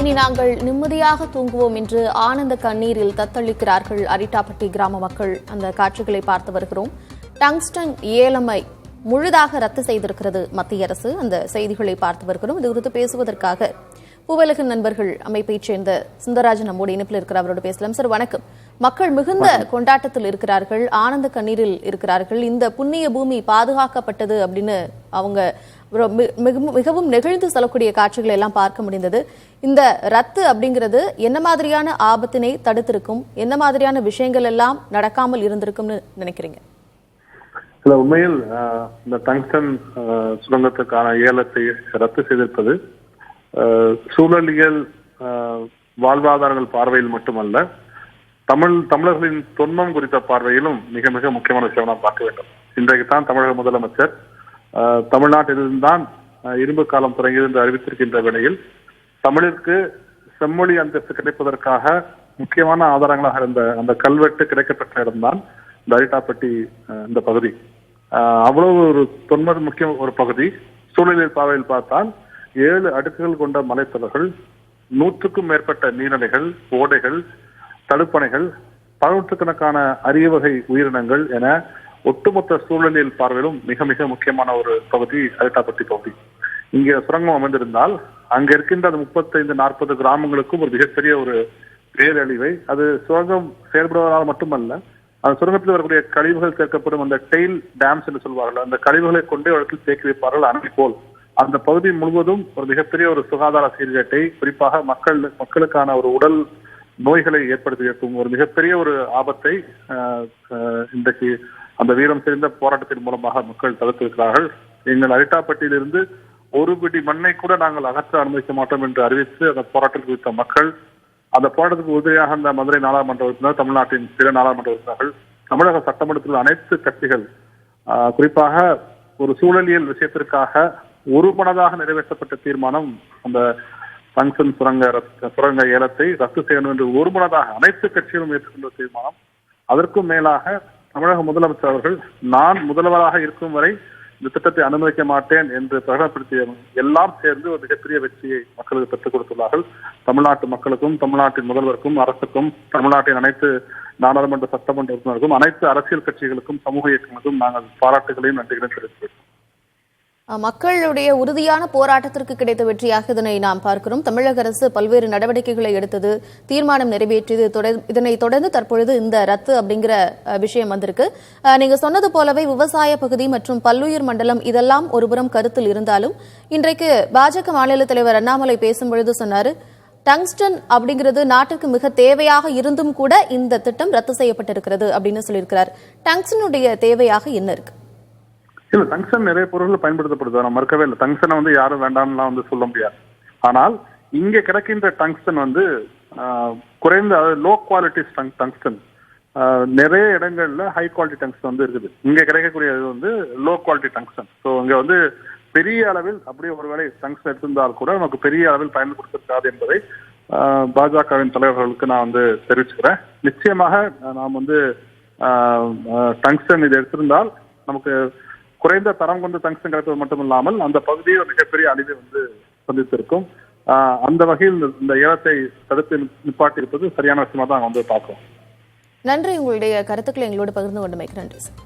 இனி நாங்கள் நிம்மதியாக தூங்குவோம் என்று ஆனந்த கண்ணீரில் தத்தளிக்கிறார்கள் அரிட்டாப்பட்டி கிராம மக்கள். அந்த காட்சிகளை பார்த்து வருகிறோம். டங்ஸ்டன் ஏலமை முழுதாக ரத்து செய்திருக்கிறது மத்திய அரசு. அந்த செய்திகளை பார்த்து வருகிறோம். இது குறித்து பேசுவதற்காக பூவலகன் நண்பர்கள் அமைப்பைச் சேர்ந்த சுந்தரராஜன் நம்மோடு இணைப்பில் இருக்கிறார். அவரோடு பேசலாம். சார் வணக்கம். மக்கள் மிகுந்த கொண்டாட்டத்தில் இருக்கிறார்கள், ஆனந்த கண்ணீரில் இருக்கிறார்கள். இந்த புண்ணிய பூமி பாதுகாக்கப்பட்டது அப்படின்னு அவங்க மிகவும் நெகிழ்ந்து செல்லக்கூடிய காட்சிகளை எல்லாம் பார்க்க முடிந்தது. இந்த ரத்து அப்படிங்கிறது என்ன மாதிரியான ஆபத்தினை தடுத்திருக்கும், என்ன மாதிரியான விஷயங்கள் எல்லாம் நடக்காமல் இருந்திருக்கும்னு நினைக்கிறீங்க? சில உண்மையில் இந்த டங்ஸ்டன் சுரங்கத்துக்கான ஏலத்தை ரத்து செய்திருப்பது சூழலியல் வாழ்வாதாரங்கள் பார்வையில் மட்டுமல்ல, தமிழர்களின் தொன்மம் குறித்த பார்வையிலும் மிக மிக முக்கியமான விஷயம் நாம் பார்க்க வேண்டும். இன்றைக்கு தான் தமிழக முதலமைச்சர் தமிழ்நாட்டிலிருந்தான் இரும்பு காலம் தொடங்கியது என்று அறிவித்திருக்கின்ற வேளையில் தமிழிற்கு செம்மொழி அந்தஸ்து கிடைப்பதற்காக முக்கியமான ஆதாரங்களாக இருந்த அந்த கல்வெட்டு கிடைக்கப்பட்ட இடம்தான் இந்த அரிட்டாப்பட்டி இந்த பகுதி. அவ்வளவு ஒரு தொன்ம முக்கிய ஒரு பகுதி. சூழலியல் பார்வையில் பார்த்தால் 7 அடுக்குகள் கொண்ட மலைத்தொடர்கள், 100க்கும் மேற்பட்ட நீர்நிலைகள், ஓடைகள், தடுப்பணைகள், பல நூற்றுக்கணக்கான அரிய வகை உயிரினங்கள் என ஒட்டுமொத்த சூழலியல் பார்வையிலும் மிக மிக முக்கியமான ஒரு பகுதி அரிட்டாப்பட்டி பகுதி. இங்கே சுரங்கம் அமைந்திருந்தால் அங்க இருக்கின்ற அந்த 35-40 கிராமங்களுக்கும் ஒரு மிகப்பெரிய ஒரு பேரழிவை, அது சுரங்கம் செயல்படுவதால் மட்டுமல்ல, அந்த சுரங்கத்தில் வரக்கூடிய கழிவுகள் சேர்க்கப்படும் அந்த டெயில் டேம்ஸ் என்று சொல்வார்கள், அந்த கழிவுகளை கொண்டே இடத்தில் தேக்கி வைப்பார்கள். அணை போல் அந்த பகுதி முழுவதும் ஒரு மிகப்பெரிய ஒரு சுகாதார சீர்கேட்டை, குறிப்பாக மக்களுக்கான ஒரு உடல் நோய்களை ஏற்படுத்தி வைக்கும் ஒரு மிகப்பெரிய ஒரு ஆபத்தை இன்றைக்கு அந்த வீரம் செறிந்த போராட்டத்தின் மூலமாக மக்கள் தடுத்திருக்கிறார்கள். எங்கள் அரிட்டாப்பட்டியிலிருந்து ஒரு பிடி மண்ணை கூட நாங்கள் அகற்ற அனுமதிக்க மாட்டோம் என்று அறிவித்து அந்த போராட்டத்தில் குறித்த மக்கள், அந்த போராட்டத்துக்கு உதவியாக அந்த மதுரை நாடாளுமன்ற உறுப்பினர், தமிழ்நாட்டின் பிற நாடாளுமன்ற உறுப்பினர்கள், தமிழக சட்டமன்றத்தில் அனைத்து கட்சிகள், குறிப்பாக ஒரு சூழலியல் விஷயத்திற்காக ஒருமனதாக நிறைவேற்றப்பட்ட தீர்மானம் அந்த டங்ஸ்டன் சுரங்க ஏலத்தை ரத்து செய்யணும் என்று ஒருமனதாக அனைத்து கட்சிகளும் ஏற்றுக்கொண்ட தீர்மானம். அதற்கும் மேலாக தமிழக முதலமைச்சர் அவர்கள், நான் முதல்வராக இருக்கும் வரை இந்த திட்டத்தை அனுமதிக்க மாட்டேன் என்று பிரகடனப்படுத்திய எல்லாம் சேர்ந்து ஒரு மிகப்பெரிய வெற்றியை மக்களுக்கு பெற்றுக் கொடுத்துள்ளார்கள். தமிழ்நாட்டு மக்களுக்கும், தமிழ்நாட்டின் முதல்வருக்கும், அரசுக்கும், தமிழ்நாட்டின் அனைத்து நாடாளுமன்ற சட்டமன்ற உறுப்பினருக்கும், அனைத்து அரசியல் கட்சிகளுக்கும், சமூக இயக்கங்களுக்கும் நாங்கள் பாராட்டுகளையும் நன்றிகளையும் தெரிவிக்கிறோம். மக்களுடைய உறுதியான போராட்டத்திற்கு கிடைத்த வெற்றியாக இதனை நாம் பார்க்கிறோம். தமிழக அரசு பல்வேறு நடவடிக்கைகளை எடுத்தது, தீர்மானம் நிறைவேற்றியது. இதனைத் தொடர்ந்து தற்பொழுது இந்த ரத்து அப்படிங்கிற விஷயம் வந்திருக்கு. நீங்க சொன்னது போலவே விவசாய பகுதி மற்றும் பல்லுயிர் மண்டலம் இதெல்லாம் ஒருபுறம் கருத்தில் இருந்தாலும், இன்றைக்கு பாஜக மாநில தலைவர் அண்ணாமலை பேசும்பொழுது சொன்னாரு, டங்ஸ்டன் அப்படிங்கிறது நாட்டிற்கு மிக தேவையாக இருந்தும் கூட இந்த திட்டம் ரத்து செய்யப்பட்டிருக்கிறது அப்படின்னு சொல்லியிருக்கிறார். டங்ஸ்டனுடைய தேவையாக என்ன இருக்கு? இல்ல, டங்ஸ்டன் நிறைய பொருட்கள் பயன்படுத்தப்படுது, நான் மறுக்கவே இல்லை. டங்ஸ்டனை யாரும் வேண்டாம்னு சொல்ல முடியாது. ஆனால் இங்க கிடைக்கின்ற டங்ஸ்டன் குறைந்த, லோ குவாலிட்டி டங்ஸ்டன், நிறைய இடங்கள்ல ஹை குவாலிட்டி டங்ஸ்டன் இருக்குது. இங்க கிடைக்கக்கூடியது லோ குவாலிட்டி டங்ஸ்டன். ஸோ இங்க பெரிய அளவில் அப்படியே ஒருவேளை டங்ஸ்டன் எடுத்திருந்தால் கூட நமக்கு பெரிய அளவில் பயன் கொடுத்திருக்காது என்பதை பாஜகவின் தலைவர்களுக்கு நான் தெரிவிச்சுக்கிறேன். நிச்சயமாக நாம் டங்ஸ்டன் இது எடுத்திருந்தால் நமக்கு குறைந்த தரம் கொண்டு டங்ஸ்டன் கிடைப்பது மட்டுமில்லாமல் அந்த பகுதியை மிகப்பெரிய அழிவை சந்தித்திருக்கும். அந்த வகையில் இந்த ஏலத்தை தடுத்து நிப்பாட்டி இருப்பது சரியான விஷயமா தான் பார்க்கிறோம். நன்றி. உங்களுடைய கருத்துக்களை எங்களோடு பகிர்ந்து கொண்டமைக்கு நன்றி சார்.